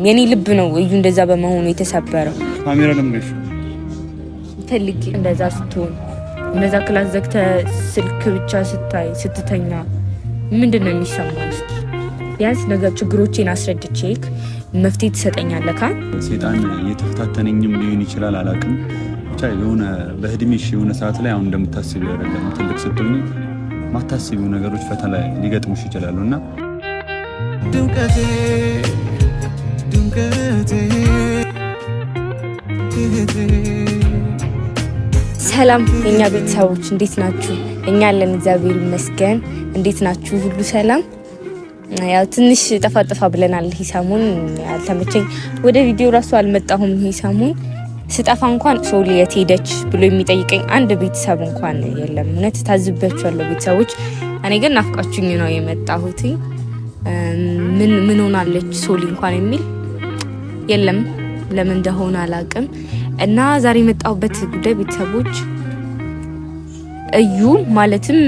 የኔ ልብ ነው እዩ እንደዛ በመሆኑ የተሰበረው። ካሜራ ለምንሽ ፈልጊ እንደዛ ስትሆን እንደዛ ክላስ ዘግተ ስልክ ብቻ ስታይ ስትተኛ ምንድነው የሚሰማው? እስኪ ቢያንስ ነገር ችግሮቼን አስረድቼክ መፍትሄ ትሰጠኛለህ። ሰይጣን እየተፈታተነኝም ሊሆን ይችላል አላውቅም። ብቻ የሆነ በህድሜሽ የሆነ ሰዓት ላይ አሁን እንደምታስቢው አይደለም። ትልቅ ስትሆኚ ማታስቢው ነገሮች ፈተና ሊገጥሙሽ ይችላሉና ድምቀቴ ሰላም የኛ ቤተሰቦች እንዴት ናችሁ? እኛ አለን እግዚአብሔር ይመስገን። እንዴት ናችሁ? ሁሉ ሰላም? ያው ትንሽ ጠፋ ብለናል። ሂሳሙን አልተመቸኝ፣ ወደ ቪዲዮ ራሱ አልመጣሁም። ሂሳሙን ስጠፋ እንኳን ሶሊ የት ሄደች ብሎ የሚጠይቀኝ አንድ ቤተሰብ እንኳን የለም። እውነት ታዝባችኋለሁ ቤተሰቦች። እኔ ግን ናፍቃችሁኝ ነው የመጣሁት። ምን ሆናለች ሶሊ እንኳን የሚል የለም። ለምን እንደሆነ አላውቅም። እና ዛሬ የመጣሁበት ጉዳይ ቤተሰቦች እዩ ማለትም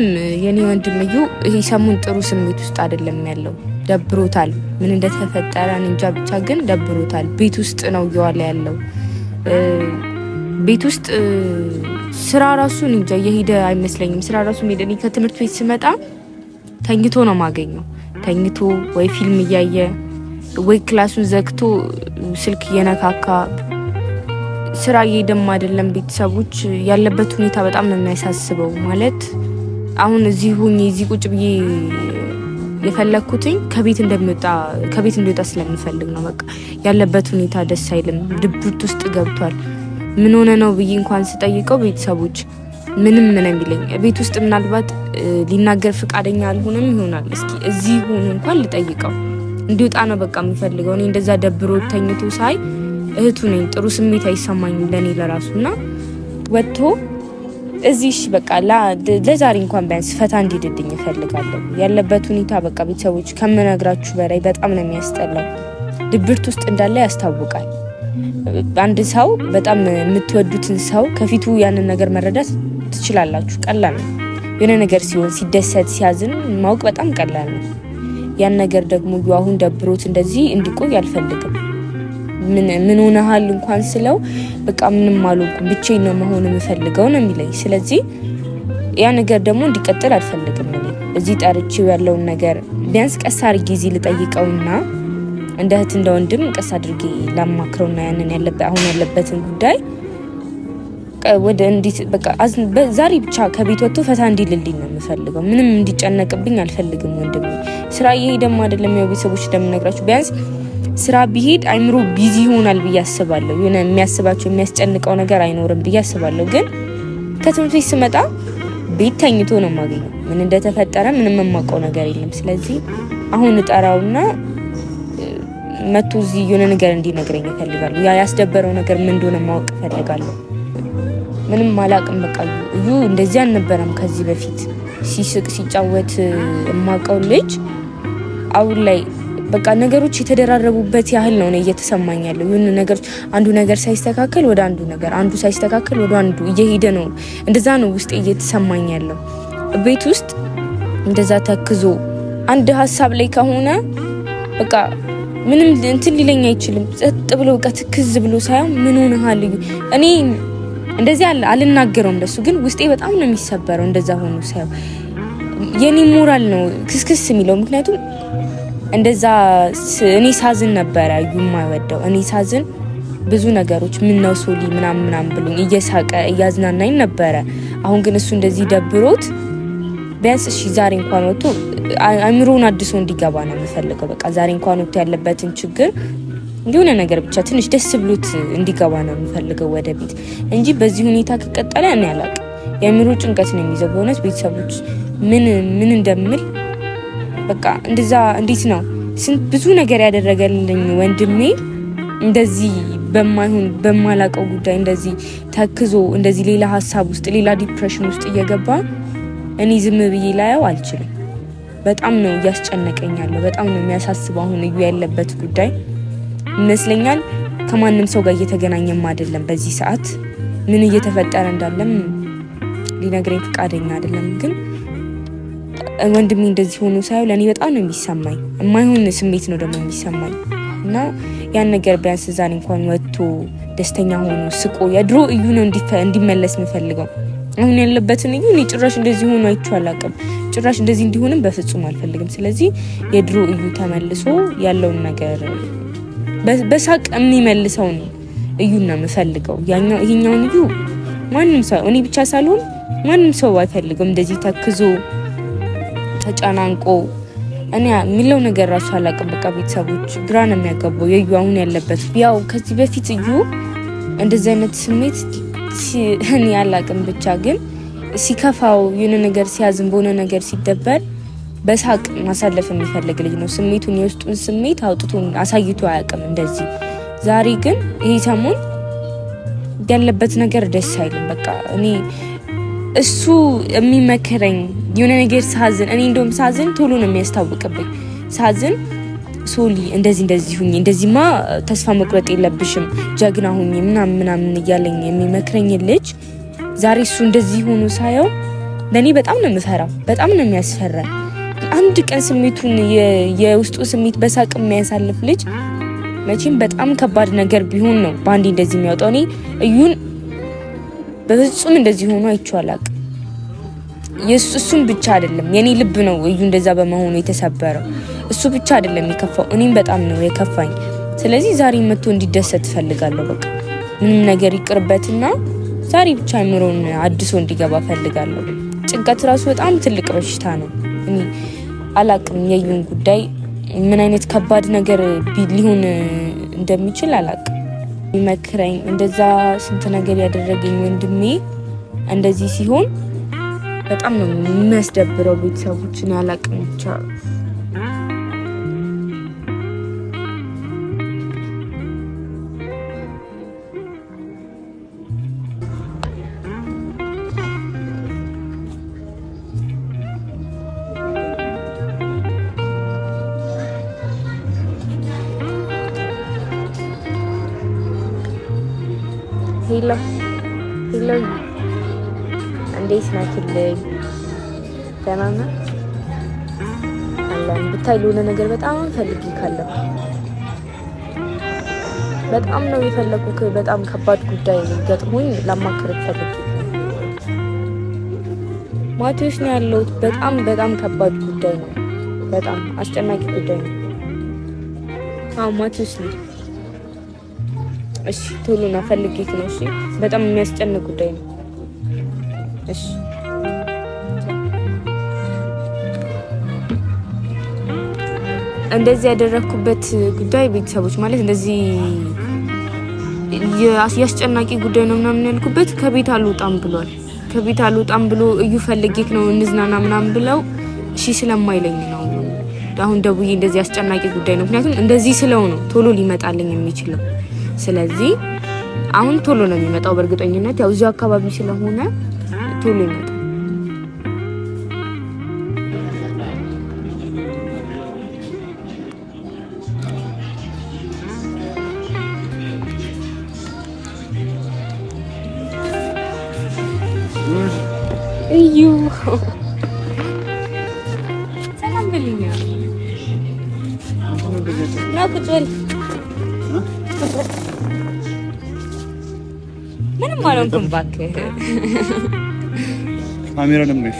የኔ ወንድም እዩ ይሄ ሰሞን ጥሩ ስሜት ውስጥ አይደለም ያለው። ደብሮታል። ምን እንደተፈጠረ እንጃ፣ ብቻ ግን ደብሮታል። ቤት ውስጥ ነው እየዋለ ያለው። ቤት ውስጥ ስራ ራሱ እንጃ እየሄደ አይመስለኝም። ስራ ራሱ ሄደ። ከትምህርት ቤት ስመጣ ተኝቶ ነው ማገኘው። ተኝቶ ወይ ፊልም እያየ ወይ ክላሱን ዘግቶ ስልክ እየነካካ ስራ እየሄደም አይደለም። ቤተሰቦች ያለበት ሁኔታ በጣም ነው የሚያሳስበው። ማለት አሁን እዚህ ሆኜ እዚህ ቁጭ ብዬ የፈለኩትኝ ከቤት እንዲወጣ ስለምፈልግ ነው። በቃ ያለበት ሁኔታ ደስ አይልም። ድብርት ውስጥ ገብቷል። ምን ሆነ ነው ብዬ እንኳን ስጠይቀው ቤተሰቦች ምንም የሚለኝ ቤት ውስጥ ምናልባት ሊናገር ፍቃደኛ አልሆነም ይሆናል። እስኪ እዚህ ሆኖ እንኳን ልጠይቀው እንዲወጣ ነው በቃ የምፈልገው። እኔ እንደዛ ደብሮ ተኝቶ ሳይ እህቱ ነኝ፣ ጥሩ ስሜት አይሰማኝም ለኔ ለራሱና ወጥቶ እዚህ በቃ ለዛሬ እንኳን ቢያንስ ፈታ እንዲድድኝ እፈልጋለሁ። ያለበት ሁኔታ በቃ ቤተሰቦች ከምነግራችሁ በላይ በጣም ነው የሚያስጠላው። ድብርት ውስጥ እንዳለ ያስታውቃል። አንድ ሰው በጣም የምትወዱትን ሰው ከፊቱ ያንን ነገር መረዳት ትችላላችሁ። ቀላል ነው። የሆነ ነገር ሲሆን ሲደሰት፣ ሲያዝን ማወቅ በጣም ቀላል ነው። ያን ነገር ደግሞ አሁን ደብሮት እንደዚህ እንዲቆይ አልፈልግም። ምን ሆነሃል እንኳን ስለው በቃ ምንም አልሆንኩም ብቻዬን ነው መሆን የምፈልገው ነው የሚለኝ። ስለዚህ ያ ነገር ደግሞ እንዲቀጥል አልፈልግም። እኔ እዚህ ጠርቼው ያለውን ነገር ቢያንስ ቀስ አድርጌ እዚህ ልጠይቀውና እንደ እህት እንደ ወንድም ቀስ አድርጌ ላማክረውና ያንን አሁን ያለበትን ጉዳይ ወደ እንዴት በቃ ዛሬ ብቻ ከቤት ወጥቶ ፈታ እንዲልልኝ ነው የምፈልገው። ምንም እንዲጨነቅብኝ አልፈልግም። ወንድሜ ስራ እየሄደም አይደለም። ያው ቤተሰቦች እንደምነግራችሁ ቢያንስ ስራ ቢሄድ አይምሮ ቢዚ ይሆናል ብዬ አስባለሁ። የሆነ የሚያስባቸው የሚያስጨንቀው ነገር አይኖርም ብዬ አስባለሁ። ግን ከትምህርት ቤት ስመጣ ቤት ተኝቶ ነው የማገኘው። ምን እንደተፈጠረ ምንም የማውቀው ነገር የለም። ስለዚህ አሁን እጠራውና መቶ እዚህ የሆነ ነገር እንዲነግረኝ እፈልጋለሁ። ያ ያስደበረው ነገር ምን እንደሆነ ማወቅ እፈልጋለሁ። ምንም አላቅም። በቃ እዩ እንደዚህ አልነበረም ከዚህ በፊት ሲስቅ ሲጫወት የማውቀው ልጅ አሁን ላይ በቃ ነገሮች የተደራረቡበት ያህል ነው እየተሰማኝ ያለው። የሆነ ነገሮች አንዱ ነገር ሳይስተካከል ወደ አንዱ ነገር፣ አንዱ ሳይስተካከል ወደ አንዱ እየሄደ ነው። እንደዛ ነው ውስጤ እየተሰማኝ ያለው። ቤት ውስጥ እንደዛ ተክዞ አንድ ሀሳብ ላይ ከሆነ በቃ ምንም እንትን ሊለኝ አይችልም። ጸጥ ብሎ በቃ ትክዝ ብሎ ሳይሆን ምን ሆነሃል እዩ እኔ እንደዚህ አልናገረውም ለሱ፣ ግን ውስጤ በጣም ነው የሚሰበረው። እንደዛ ሆኖ ሳይሆን የኔ ሞራል ነው ክስክስ የሚለው። ምክንያቱም እንደዛ እኔ ሳዝን ነበረ እዩ የማይወደው። እኔ ሳዝን ብዙ ነገሮች ምን ነው ሶሊ ምናምን ብሎኝ እየሳቀ እያዝናናኝ ነበረ። አሁን ግን እሱ እንደዚህ ደብሮት ቢያንስ እሺ ዛሬ እንኳን ወጥቶ አእምሮውን አድሶ እንዲገባ ነው የምፈልገው። በቃ ዛሬ እንኳን ወጥቶ ያለበትን ችግር የሆነ ነገር ብቻ ትንሽ ደስ ብሎት እንዲገባ ነው የምፈልገው ወደ ቤት እንጂ በዚህ ሁኔታ ከቀጠለ እኔ አላውቅም። የአእምሮ ጭንቀት ነው የሚይዘው በእውነት ቤተሰቦች። ምን እንደምል በቃ እንደዛ እንዴት ነው ብዙ ነገር ያደረገልኝ ወንድሜ እንደዚህ በማላውቀው ጉዳይ እንደዚህ ተክዞ እንደዚህ ሌላ ሀሳብ ውስጥ ሌላ ዲፕሬሽን ውስጥ እየገባ እኔ ዝም ብዬ ላየው አልችልም። በጣም ነው እያስጨነቀኝ ያለው። በጣም ነው የሚያሳስበው አሁን እዩ ያለበት ጉዳይ ይመስለኛል። ከማንም ሰው ጋር እየተገናኘም አይደለም በዚህ ሰዓት። ምን እየተፈጠረ እንዳለም ሊነግረኝ ፈቃደኛ አይደለም። ግን ወንድሜ እንደዚህ ሆኖ ሳይው ለኔ በጣም ነው የሚሰማኝ። የማይሆን ስሜት ነው ደግሞ የሚሰማኝ እና ያን ነገር ቢያንስ ዛሬ እንኳን ወጥቶ ደስተኛ ሆኖ ስቆ የድሮ እዩ ነው እንዲመለስ የምፈልገው። አሁን ያለበትን እዩ እኔ ጭራሽ እንደዚህ ሆኖ አይቼው አላውቅም። ጭራሽ እንደዚህ እንዲሆንም በፍጹም አልፈልግም። ስለዚህ የድሮ እዩ ተመልሶ ያለውን ነገር በሳቅ የሚመልሰውን እዩ ነው የምፈልገው። ይሄኛውን እዩ ማንም ሰው እኔ ብቻ ሳልሆን ማንም ሰው አይፈልግም። እንደዚህ ተክዞ ተጨናንቆ እኔ የሚለው ነገር ራሱ አላውቅም። በቃ ቤተሰቦች ግራ ነው የሚያጋባው የዩ አሁን ያለበት። ያው ከዚህ በፊት እዩ እንደዚህ አይነት ስሜት እኔ አላውቅም። ብቻ ግን ሲከፋው የሆነ ነገር ሲያዝን በሆነ ነገር ሲደበር በሳቅ ማሳለፍ የሚፈልግ ልጅ ነው። ስሜቱን የውስጡን ስሜት አውጥቶ አሳይቶ አያውቅም እንደዚህ። ዛሬ ግን ይሄ ሰሞን ያለበት ነገር ደስ አይልም። በቃ እኔ እሱ የሚመከረኝ የሆነ ነገር ሳዝን እኔ እንደውም ሳዝን ቶሎ ነው የሚያስታውቅብኝ። ሳዝን ሶሊ እንደዚህ ሁኚ፣ እንደዚህማ ተስፋ መቁረጥ የለብሽም ጀግና ሁኚ ምናምን እያለኝ የሚመክረኝ ልጅ ዛሬ እሱ እንደዚህ ሆኖ ሳየው ለእኔ በጣም ነው የምፈራው። በጣም ነው የሚያስፈራኝ። አንድ ቀን ስሜቱን የውስጡ ስሜት በሳቅ የሚያሳልፍ ልጅ መቼም በጣም ከባድ ነገር ቢሆን ነው በአንዴ እንደዚህ የሚያወጣው። እኔ እዩን በፍጹም እንደዚህ ሆኖ አይቼው አላውቅም። እሱም ብቻ አይደለም የኔ ልብ ነው እዩ እንደዛ በመሆኑ የተሰበረው። እሱ ብቻ አይደለም የከፋው፣ እኔም በጣም ነው የከፋኝ። ስለዚህ ዛሬ መጥቶ እንዲደሰት ፈልጋለሁ። በቃ ምንም ነገር ይቅርበትና ዛሬ ብቻ አይምሮን አድሶ እንዲገባ ፈልጋለሁ። ጭንቀት ራሱ በጣም ትልቅ በሽታ ነው። እኔ አላቅም የዩን ጉዳይ ምን አይነት ከባድ ነገር ሊሆን እንደሚችል አላቅም። ይመክረኝ እንደዛ ስንት ነገር ያደረገኝ ወንድሜ እንደዚህ ሲሆን በጣም ነው የሚያስደብረው። ቤተሰቦችን ያላቅም ብቻ ሄሎ እንዴት ናችልኝ? ደህና ነህ? አለን ብታይ ለሆነ ነገር በጣም ፈልጌ ካለው በጣም ነው የፈለኩት። በጣም ከባድ ጉዳይ ገጥሞኝ ላማክርህ ፈልጌ ማቴዎስ ነው ያለሁት። በጣም ከባድ ጉዳይ ነው። በጣም አስጨናቂ ጉዳይ ነው። አዎ ማቴዎስ ነው። እሺ ቶሎ ና ፈልጌክ ነው። እሺ በጣም የሚያስጨንቅ ጉዳይ ነው። እሺ እንደዚህ ያደረኩበት ጉዳይ ቤተሰቦች ማለት እንደዚህ ያስጨናቂ ጉዳይ ነው ምናምን ያልኩበት ከቤት አልወጣም ብሏል። ከቤት አልወጣም ብሎ እዩ ፈልጌክ ነው እንዝናና ምናምን ብለው እሺ ስለማይለኝ ነው አሁን ደውዬ እንደዚህ አስጨናቂ ጉዳይ ነው። ምክንያቱም እንደዚህ ስለው ነው ቶሎ ሊመጣልኝ የሚችለው። ስለዚህ አሁን ቶሎ ነው የሚመጣው በእርግጠኝነት ያው እዚሁ አካባቢ ስለሆነ ቶሎ ይመጣል። እዩ ሰላም በልኝ ነው ቁጭ በል ምንም አልሆንኩም እባክህ። ካሜራ ለምንሽ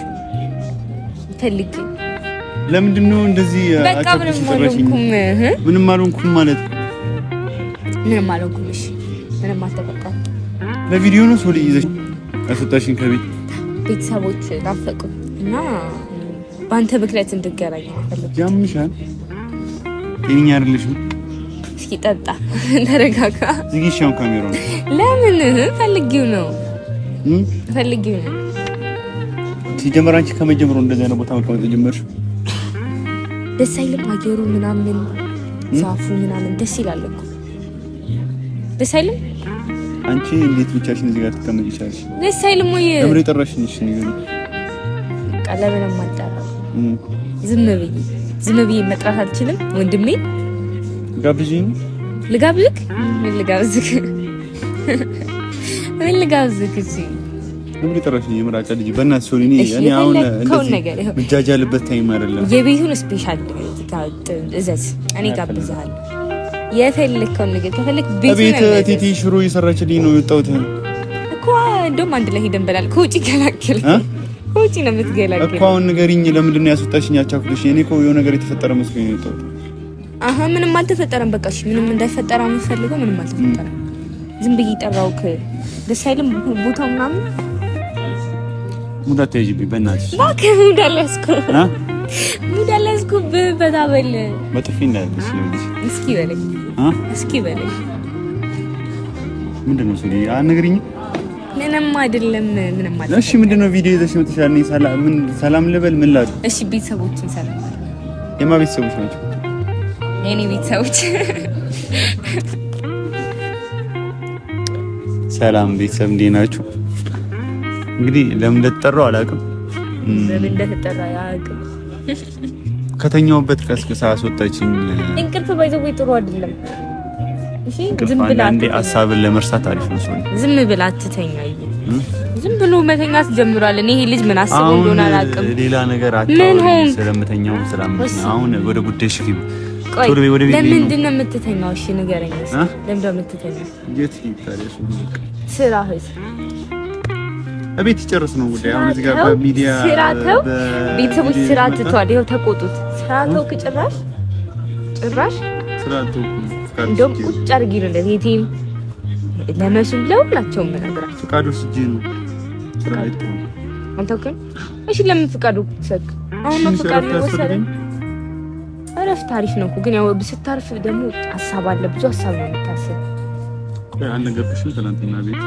ፈልጊ ለምንድን ነው እንደዚህ አጫጭሽ ተረሽኝ? ምንም አልሆንኩም ማለት ምንም አልሆንኩም። እሺ ምንም አልተፈጠረም። ለቪዲዮ ነው ሶሊ ይዘሽ አስወጣሽኝ ከቤት። ቤተሰቦች ናፈቁ እና በአንተ ምክንያት እንድገናኝ ፈልጌ። ያምሻል የኛ አይደለሽም። እስኪ ጠጣ ተረጋጋ። ዝጊሻው ካሜራው ነው። ለምን ፈልጊው ነው ፈልጊው ነው። ሲጀመር አንቺ ከመጀመሩ እንደዚህ አይነት ቦታ መቀመጥ ጀመርሽ። ደስ አይልም? አየሩ ምናምን ዛፉ ምናምን ደስ ይላል እኮ ደስ አይልም? አንቺ እንዴት ብቻሽን እዚህ ጋር ትቀመጪ ይቻላል? ደስ አይልም ወይ? ለምን ጠራሽኝ? እሺ ነው ቀለበለም ማጣራ ዝም ብዬ መጥራት አልችልም ወንድሜ። ጋብዥኝ። ልጋብዝክ? ምን ልጋብዝክ? ምን ልጋብዝክ? እሺ ለምን ጠራሽኝ? የምራጫ ልጅ በእናትሽ ሶሊ እኔ አሁን እንደዚህ ብጃጃልበት ታይም አይደለም። የቤቱን ስፔሻል እዘዝ። እኔ ጋብዝሃለሁ። የፈለከውን ነገር ከፈለክ ቤት ቲቲ ሽሮ እየሰራችልኝ ነው የወጣሁት እኮ። እንደውም አንድ ላይ ሄደን በላል። ከውጪ ገላግል ከውጪ ነው የምትገላግል እኮ። አሁን ንገሪኝ፣ ለምንድን ነው ያስወጣሽኝ? አቻኩልሽ። እኔ እኮ የሆነ ነገር የተፈጠረ መስሎኝ ነው የወጣሁት። ምንም አልተፈጠረም። በቃ እሺ፣ ምንም እንዳይፈጠር የምፈልገው ምንም አልተፈጠረም። ዝም ብዬ ጠራውክ። ደስ አይልም ቦታው ምናምን። ሙድ አትይዥብኝ በእናትሽ። እባክህ ሙድ አልያዝኩብህ። በታ በል በጥፊ እንዳለሽ እስኪ በለኝ እስኪ በለኝ። ምንድን ነው ሱሪ አነግሪኝ። ምንም አይደለም ምንም አይደለም። እሺ ምንድን ነው ቪዲዮ ይዘሽ መጥተሻል? ሰላም ልበል ምን ላድርግ? እሺ ቤተሰቦችን ሰላም። የማ ቤተሰቦች ናቸው? የኔ ቤተሰቦች። ሰላም ቤተሰብ እንዴት ናችሁ? እንግዲህ ለምን እንደተጠራው አላውቅም። ለምን እንደተጠራ አላውቅም። ከተኛውበት ቀስቅሳ አስወጣችኝ። እንቅልፍ ባይዘው ጥሩ አይደለም። እሺ ዝም ብላ አንዴ ሀሳብን ለመርሳት አሪፍ ነው። ዝም ብላ አትተኛ። ዝም ብሎ መተኛት ጀምሯል። እኔ ይሄ ልጅ ምን አስበው እንደሆነ አላውቅም። ሌላ ነገር አታውሪ። ስለምተኛው አሁን ወደ ጉዳይሽ ግቢ። ለምንድን ነው የምትተኛው? እሺ ንገረኝ። ለምንድን ነው የምትተኛው? ስራህስ እቤት ይጨርስ ነው ጉዳይ። አሁን እዚህ ጋር በሚዲያ ስራተው ቤተሰቦች ስራ ትተዋል። ይኸው ተቆጡት። ስራተው ጭራሽ ስራተው እንደውም ቁጭ አድርጊ ነው ለቤቴም ለመስም ለሁላቸውም ነገራቸው። ፍቃዱ ስጂ ነው ስራ አይተው አንተከን እሺ ለምን ፍቃዱ ሰክ አሁን ነው ፍቃዱ ወሰደኝ። እረፍት አሪፍ ነው እኮ ግን ያው ስታርፍ ደግሞ ሀሳብ አለ። ብዙ ሀሳብ ነው የምታስብ። አልነገርኩሽም ትናንትና ቤት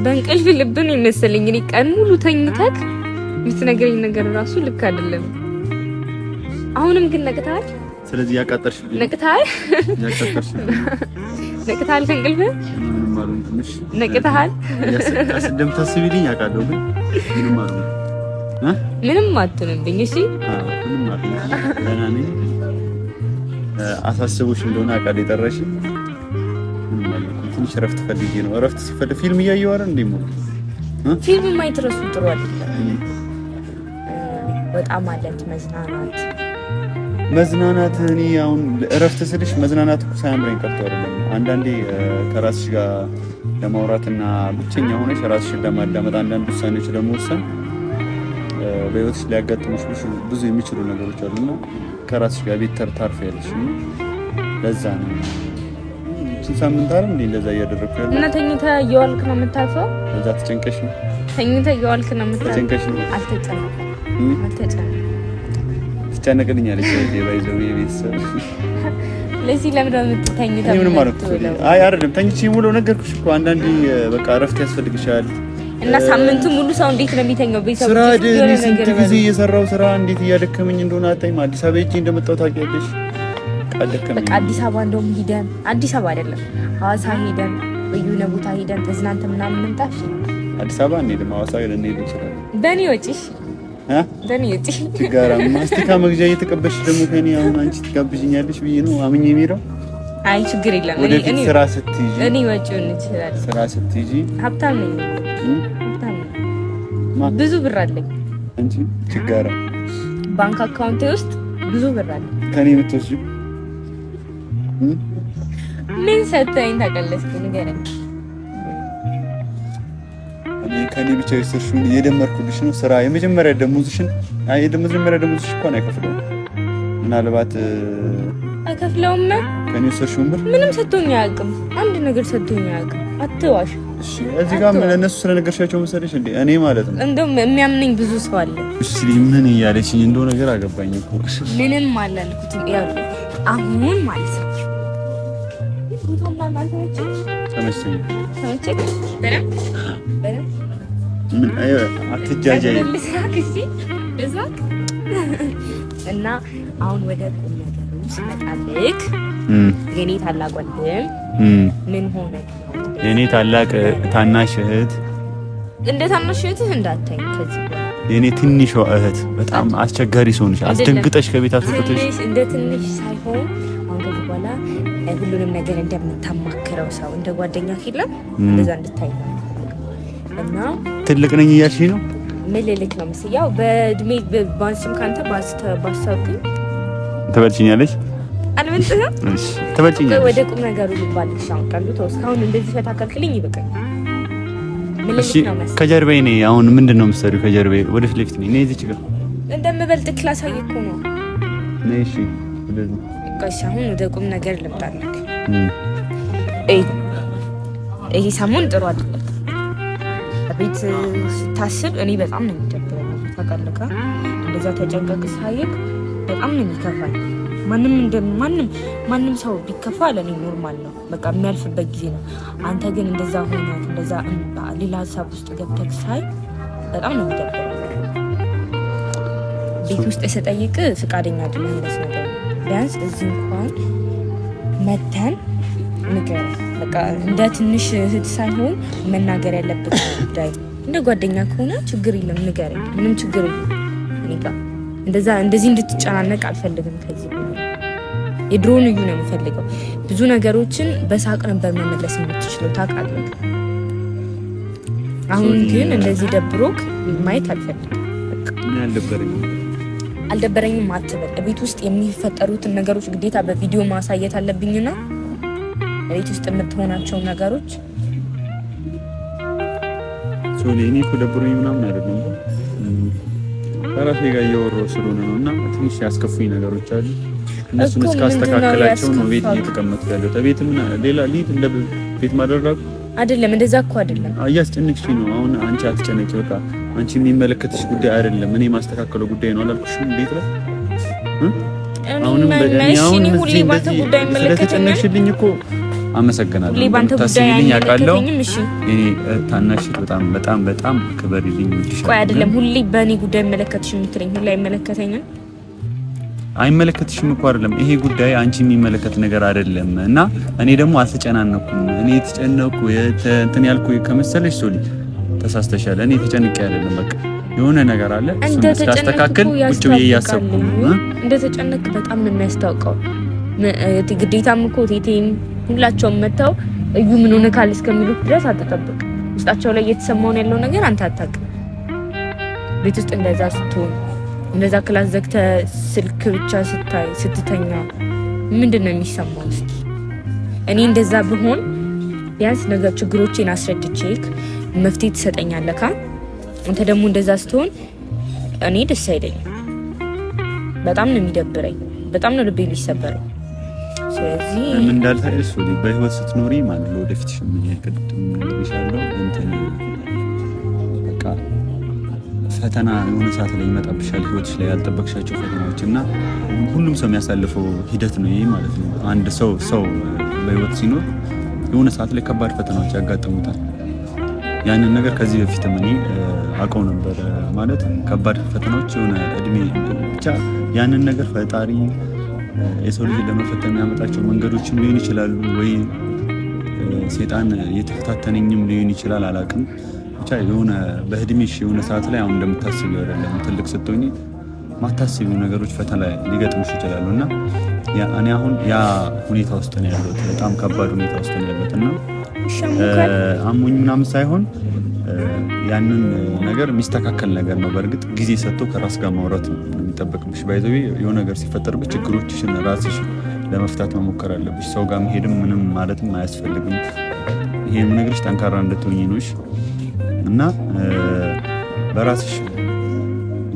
በእንቅልፍ ልብን ይመስለኝ እኔ ቀን ሙሉ ተኝተክ የምትነግረኝ ነገር ራሱ ልክ አይደለም። አሁንም ግን ነቅተሃል። ስለዚህ ያቃጠርሽ ነቅተሃል ከእንቅልፍ ነቅተሃል። እንደምታስቢልኝ ያውቃለሁ ግን ምንም አትሆንብኝ። እሺ ምንም አትሆንብኝ። ደህና ነኝ። አሳስቦሽ እንደሆነ አውቃለሁ የጠራሽ ትንሽ እረፍት ፈልጌ ነው። እረፍት ሲፈልግ ፊልም እያየሁ አይደል እንዴ? ፊልም ማየት እራሱ ጥሩ አይደለም። በጣም ማለት መዝናናት እኔ አሁን እረፍት ስልሽ መዝናናት እኮ ሳያምረኝ ቀርቶ አይደለም። አንዳንዴ ከራስሽ ጋር ለማውራትና ብቸኛ ሆነሽ ራስሽን ለማዳመጥ አንዳንድ ውሳኔዎች ለመወሰን በህይወትሽ ሊያጋጥሙሽ ብዙ የሚችሉ ነገሮች አሉና ከራስሽ ጋር ቤት ታርፊያለሽ። ለዛ ነው ሳምንት አይደል እንዴ እንደዛ እያደረኩ ያለው። እና ተኝተህ እየዋልክ ነው የምታልፈው? እዛ ተጨንቀሽ ነው? ተኝተህ እየዋልክ ነው የምታልፈው? ተጨንቀሽ ነው? አልተጨነቅም። ትጨነቅልኛለች ባይዘው የቤተሰብ ለዚህ ለምን ነው የምትተኝተው? ምንም ማለት ነው። አይ አይደለም ተኝቼ ሙሉ ነገርኩሽ እኮ አንዳንዴ በቃ እረፍት ያስፈልግሻል። እና ሳምንቱ ሙሉ ሰው እንዴት ነው የሚተኛው? ቤተሰብ ስራ ስንት ጊዜ እየሰራው ስራ እንዴት እያደከመኝ እንደሆነ አታይም? አዲስ አበባ ሄጄ እንደመጣሁ ታውቂያለሽ። በቃ አዲስ አበባ እንደውም ሄደን አዲስ አበባ አይደለም ሐዋሳ ሄደን በየሆነ ቦታ ሄደን ተዝናንተን ምናምን እንምጣሽ። አዲስ አበባ እንሄድም ሐዋሳ ልንሄድ እንችላለን። በኔ ወጪሽ በኔ ወጪ ጋራ ማስቲካ መግዣ እየተቀበልሽ ደግሞ ከኔ አሁን አንቺ ትጋብዥኛለሽ ብዬ ነው አምኜ የሚሄደው። አይ ችግር የለም። እኔ ስራ ስትይጂ እኔ ወጪውን እንችላለን። ስራ ስትይጂ ሀብታም ነኝ። ብዙ ብር አለኝ። አንቺ ችጋራ ባንክ አካውንቴ ውስጥ ብዙ ብር አለ። ከኔ የምትወስጂው ምን ሰጠኝ ታውቃለህ? ንገረኝ። ከኔ ብቻ የሰርሽውን የደመርኩልሽ ነው ስራ የመጀመሪያ ደሞዝሽን። አይ የመጀመሪያ ደሞዝሽ እንኳን አይከፍለውም። ምናልባት አይከፍለውም። ከኔ የሰርሽውን ብር ምንም ሰጥቶኝ አያውቅም። አንድ ነገር ሰጥቶኝ አያውቅም። አትዋሽ። እሺ እዚህ ጋር ለነሱ ስለነገርሻቸው መሰለሽ እንዴ? እኔ ማለት ነው እንደውም የሚያምነኝ ብዙ ሰው አለ። እሺ ምን እያለችኝ እንደው ነገር አገባኝ እኮ ምንም አላልኩትም። ያው አሁን ማለት ነው ጉቶና ማለት ነው ተመቸኝ በደም ምን አይ አትጃጃይ እና አሁን ወደ ቁም ነገሩ ስመጣልክ የኔ ታላቅ ወንድም ምን ሆነ? የኔ ታላቅ ታናሽ እህት እንደ ታናሽ እህትህ እንዳታይ ከዚህ የኔ ትንሿ እህት በጣም አስቸጋሪ ሰው ነሽ። አስደንግጠሽ ከቤት አስወጥተሽ እንደ ትንሽ ሳይሆን አሁን ከዚህ በኋላ ሁሉንም ነገር እንደምታማክረው ሰው እንደ ጓደኛ ኪለም እንደዛ እንድታይ ነው። እና ትልቅ ነኝ እያልሽ ነው? ምን ልልክ ነው መሰለኝ ያው በእድሜ ባንስም ካንተ ባስተባሰብኩ ተበልሽኛለሽ። አልበልጥህም። እሺ ተበልጭኛለሽ። ወደ ቁም ነገሩ ልባልሽ። አሁን ቀልዱ እስካሁን እንደዚህ ፈታከልክልኝ ይበቃኝ። እሺ ከጀርባዬ ነኝ። አሁን ምንድነው የምትሰሪው? ከጀርባዬ ወደ ፊት ለፊት ነኝ። እዚህ ጋር እንደምበልጥ ክላስ አየኩ ነው። እሺ ወደዚህ እሺ። አሁን ወደ ቁም ነገር ልምጣልክ። ይሄ ሰሞን ጥሩ አይደለም። ቤት ስታስብ እኔ በጣም ነው የሚደብረኝ። ታውቃለህ፣ እንደዛ ተጨንቀቅ ሳይክ በጣም ነው የሚከፋኝ። ማንም ሰው ቢከፋ ለኔ ኖርማል ነው፣ በቃ የሚያልፍበት ጊዜ ነው። አንተ ግን እንደዛ ሆነ እንደዛ ሌላ ሀሳብ ውስጥ ገብተህ ሳይ በጣም ነው የሚደብረኝ። ቤት ውስጥ ስጠይቅ ፍቃደኛ አይደለም እንደዚህ ነገር። ቢያንስ እዚህ እንኳን መተን ንገረኝ። በቃ እንደ ትንሽ እህት ሳይሆን መናገር ያለበት ጉዳይ እንደ ጓደኛ ከሆነ ችግር የለም ንገረኝ፣ ምንም ችግር የለም። እኔ ጋር እንደዚህ እንድትጨናነቅ አልፈልግም። ከዚህ የድሮውን እዩ ነው የምፈልገው። ብዙ ነገሮችን በሳቅ ነበር መመለስ የምትችለው ታውቃለህ። አሁን ግን እንደዚህ ደብሮክ ማየት አልፈልግም። አልደበረኝም አትበል። ቤት ውስጥ የሚፈጠሩትን ነገሮች ግዴታ በቪዲዮ ማሳየት አለብኝና ቤት ውስጥ የምትሆናቸው ነገሮች እኔ እኮ ደብሮኝ ምናምን አይደለም፣ ከራሴ ጋር እያወራሁ ስለሆነ ነው። እና ትንሽ ያስከፉኝ ነገሮች አሉ። እነሱን እስካስተካከላቸው ነው ቤት እየተቀመጥኩ ያለሁት። ቤት ምን ሌላ ሊት እንደ ቤት ማደረግ አይደለም። እንደዛ እኮ አይደለም። እያስጨነቅሽኝ ነው። አሁን አንቺ አትጨነቂ። በቃ አንቺ የሚመለከትሽ ጉዳይ አይደለም፣ እኔ ማስተካከለው ጉዳይ ነው አላልኩሽም? ቤት ላይ አሁንም ስለተጨነቅሽልኝ እኮ አመሰግናለሁ። ታስቢልኝ አውቃለሁ። እኔ ታናሽት በጣም ክበሪልኝ። ቆይ አይደለም ሁሌ በእኔ ጉዳይ መለከትሽ የምትለኝ ሁሌ አይመለከተኝም። አይመለከትሽም እኮ አይደለም፣ ይሄ ጉዳይ አንቺ የሚመለከት ነገር አይደለም። እና እኔ ደግሞ አልተጨናነኩም። እኔ የተጨነቁ እንትን ያልኩ ከመሰለሽ ሶሊ ተሳስተሻል። እኔ ተጨንቄ አይደለም፣ በቃ የሆነ ነገር አለ። እሱን ስላስተካክል ቁጭ ብዬ እያሰብኩ እንደተጨነቅ በጣም ነው የሚያስታውቀው። ግዴታም እኮ ቴቴም ሁላቸውም መተው እዩ ምን ሆነ ካል እስከሚሉት ድረስ አትጠብቅ። ውስጣቸው ላይ እየተሰማውን ያለው ነገር አንተ አታውቅም። ቤት ውስጥ እንደዛ ስትሆን እንደዛ ክላስ ዘግተህ ስልክ ብቻ ስትተኛ ምንድነው የሚሰማው? እስኪ እኔ እንደዛ ብሆን ቢያንስ ነገር ችግሮቼን አስረድቼክ መፍትሄ ትሰጠኛለህ። አንተ ደግሞ እንደዛ ስትሆን እኔ ደስ አይለኝም። በጣም ነው የሚደብረኝ። በጣም ነው ልቤ ሊሰበረው። ስለዚህ ምን እንዳልታይሽ በህይወት ስትኖሪ ማለት ነው ወደፊት ምን ያቀድም ይሻለው እንትን በቃ ፈተና የሆነ ሰዓት ላይ ይመጣብሻል። ህይወትሽ ላይ ያልጠበቅሻቸው ፈተናዎች እና ሁሉም ሰው የሚያሳልፈው ሂደት ነው ይሄ ማለት ነው። አንድ ሰው በህይወት ሲኖር የሆነ ሰዓት ላይ ከባድ ፈተናዎች ያጋጥሙታል። ያንን ነገር ከዚህ በፊትም እኔ አውቀው ነበር ማለት ከባድ ፈተናዎች የሆነ እድሜ ብቻ ያንን ነገር ፈጣሪ የሰው ልጅ ለመፈተን የሚያመጣቸው መንገዶችም ሊሆን ይችላሉ፣ ወይ ሴጣን የተፈታተነኝም ሊሆን ይችላል፣ አላውቅም። ብቻ የሆነ በእድሜሽ የሆነ ሰዓት ላይ አሁን እንደምታስቢው አይደለም። ትልቅ ስትሆኚ ማታስቢው ነገሮች ፈተና ሊገጥሙሽ ይችላሉ እና እኔ አሁን ያ ሁኔታ ውስጥ ነው ያለሁት። በጣም ከባድ ሁኔታ ውስጥ ነው ያለሁት እና አሞኝ ምናምን ሳይሆን ያንን ነገር የሚስተካከል ነገር ነው። በእርግጥ ጊዜ ሰጥቶ ከራስ ጋር ማውራት ነው የሚጠበቅብሽ። ባይዘው የሆነ ነገር ሲፈጠርብሽ ችግሮችሽን ራስሽ ለመፍታት መሞከር አለብሽ። ሰው ጋር መሄድም ምንም ማለትም አያስፈልግም። ይሄን ነገርሽ ጠንካራ እንድትሆኚ ነውሽ እና በራስሽ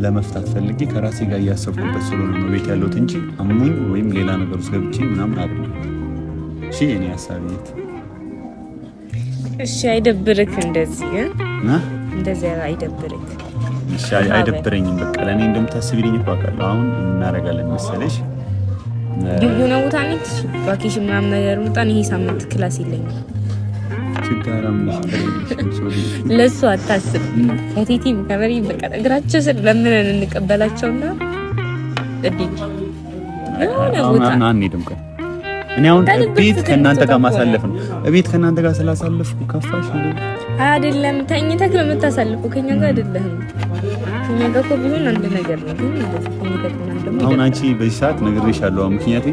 ለመፍታት ፈልጌ ከራሴ ጋር እያሰብኩበት ስለሆነ ነው ቤት ያለሁት እንጂ አሞኝ ወይም ሌላ ነገር ውስጥ ገብቼ ምናምን አይደለም። እሺ የኔ ሀሳብ ይሄ። እሺ አይደብርክ እንደዚህ አይደብርክ? እሺ አይደብረኝም። በቃ ለኔ እንደምታስቢልኝ እኮ አውቃለሁ። አሁን እናደርጋለን መሰለሽ የሆነ ቦታ ነኝ ቫኬሽን ምናምን ነገር ወጣን። ይሄ ሳምንት ክላስ የለኝም። ችግርም ለሱ አታስብ። ከቲቲም ከበሪ በቃ እግራቸው ስር ለምንን እንቀበላቸውና አንሄድም። እኔ አሁን ቤት ከእናንተ ጋር ማሳለፍ ነው። ቤት ከእናንተ ጋር ስላሳለፍኩ ከፋሽ እንዴ? አይደለም ተኝተህ ነው የምታሳልፈው፣ ከኛ ጋር አይደለም። ከኛ ጋር እኮ ቢሆን አንድ ነገር ነው። ግን እንደዚህ ተኝተህ ነው። አሁን አንቺ በዚህ ሰዓት ነግሬሻለሁ። ምክንያቴ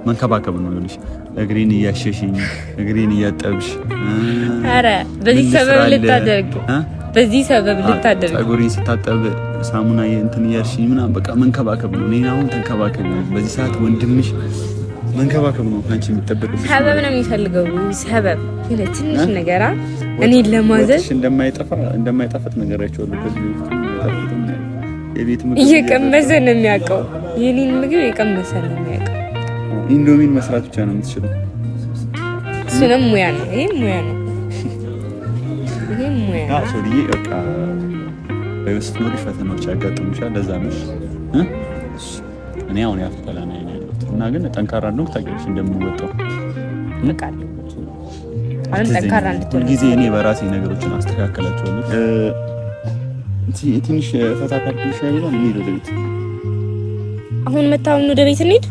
መንከባከብ ነው ልሽ እግሬን እያሸሽኝ እግሬን እያጠብሽ አረ በዚህ ሰበብ ልታደርግ ፀጉሬን ስታጠብ ሳሙና እንትን እያልሽኝ ምናምን በቃ መንከባከብ ነው። እኔ አሁን ተንከባከብ ነው። በዚህ ሰዓት ወንድምሽ መንከባከብ ነው አንቺ የሚጠበቅብሽ። ሰበብ ነው የሚፈልገው ሰበብ ትንሽ ነገር እኔን ለማዘዝ እንደማይጣፍጥ ነገር አይቼዋለሁ። ከዚህ የቤት ምግብ እየቀመሰ ነው የሚያውቀው። የኔን ምግብ እየቀመሰ ነው የሚያውቀው። ኢንዶሚን መስራት ብቻ ነው የምትችለው። እሱንም ሙያ ነው። ይሄ ሙያ ነው። ይሄ ሙያ ነው። ሶልዬ በቃ በውስጥ ኖሪ ፈተናዎች ያጋጥሙሻል። ለዛ ነው እኔ አሁን ያፈተላ ነው ያለሁት እና ግን ጠንካራ ነው ታውቂያለሽ እንደምወጣው በቃ አሁን ጠንካራ እንድትሆን ጊዜ እኔ በራሴ ነገሮችን አስተካክላቸዋለሁ። ትንሽ ፈታ ካልኩሽ አይደል እንሂድ ወደ ቤት። አሁን መታውን ወደ ቤት እንሂድ።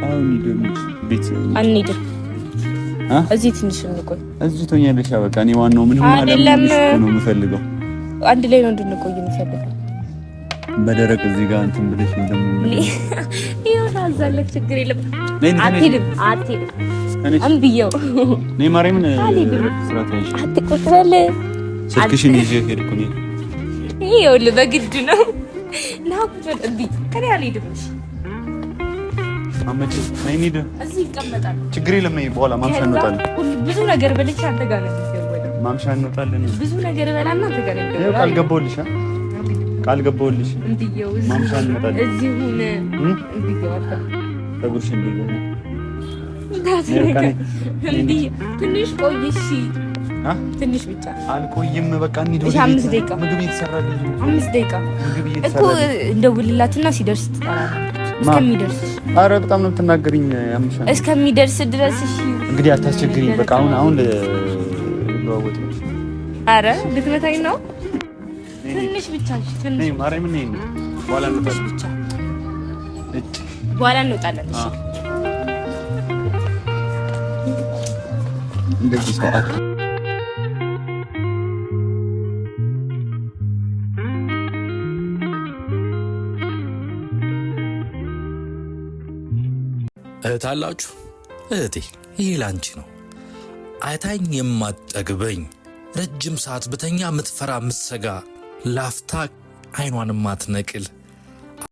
አሁን ቤት አንሂድ። እዚህ ትንሽ እንቆይ። እዚህ ትሆኛለሽ። በቃ እኔ ዋናው ምንም አይደለም ነው የምፈልገው። አንድ ላይ ነው እንድንቆይ የምፈልገው። በደረቅ እዚህ ጋር እንትን ብለሽ ይወራዛለክ ችግር የለም። አትሄድም አንብየው ነይ ማርያምን ስራት ያይሽ አትቆጥረል። ስልክሽን ይዤ ሄድኩ ነው። ይኸውልህ በግድ ነው ናቁን እንዴ ከኔ አልሄድም። አመጪ ነይ እንሂድ። እዚህ ይቀመጣል። ችግር የለም። ነይ በኋላ ማምሻ እንወጣለን። ብዙ ነገር በልቼ አንተ ጋር ነው የሚገባው። ማምሻ እንወጣለን። ብዙ ነገር በላና አንተ ጋር ነው የሚገባው። ቃል ገባሁልሽ ቃል ገባሁልሽ። እንዲየው ማምሻ እንወጣለን። እዚህ ሁን እንዲየው አታ ተጉርሽ እንዲየው ትንሽ ቆይ እሺ። ትንሽ ብቻ አልቆይም። በቃ እንሂድ። ወደ 5 ደቂቃ ምግብ እየተሰራልኝ 5 ደቂቃ እኮ እንደውልላትና ሲደርስ ትጠራለህ። እስከሚደርስ ኧረ በጣም ነው የምትናገሪኝ። ያምሻል እስከሚደርስ ድረስ እሺ። እንግዲህ አታስቸግሪኝ። በቃ አሁን ለዋወጥ ነው። ኧረ ልትመታኝ ነው። ትንሽ ብቻ እሺ። ትንሽ ማርያም ነኝ። በኋላ እንወጣለን ብቻ በኋላ እንወጣለን። እሺ እንደዚህ ሰዓት እህት አላችሁ? እህቴ ይሄ ላንቺ ነው። አይታኝ የማትጠግበኝ ረጅም ሰዓት ብተኛ የምትፈራ የምትሰጋ ላፍታ አይኗን ማትነቅል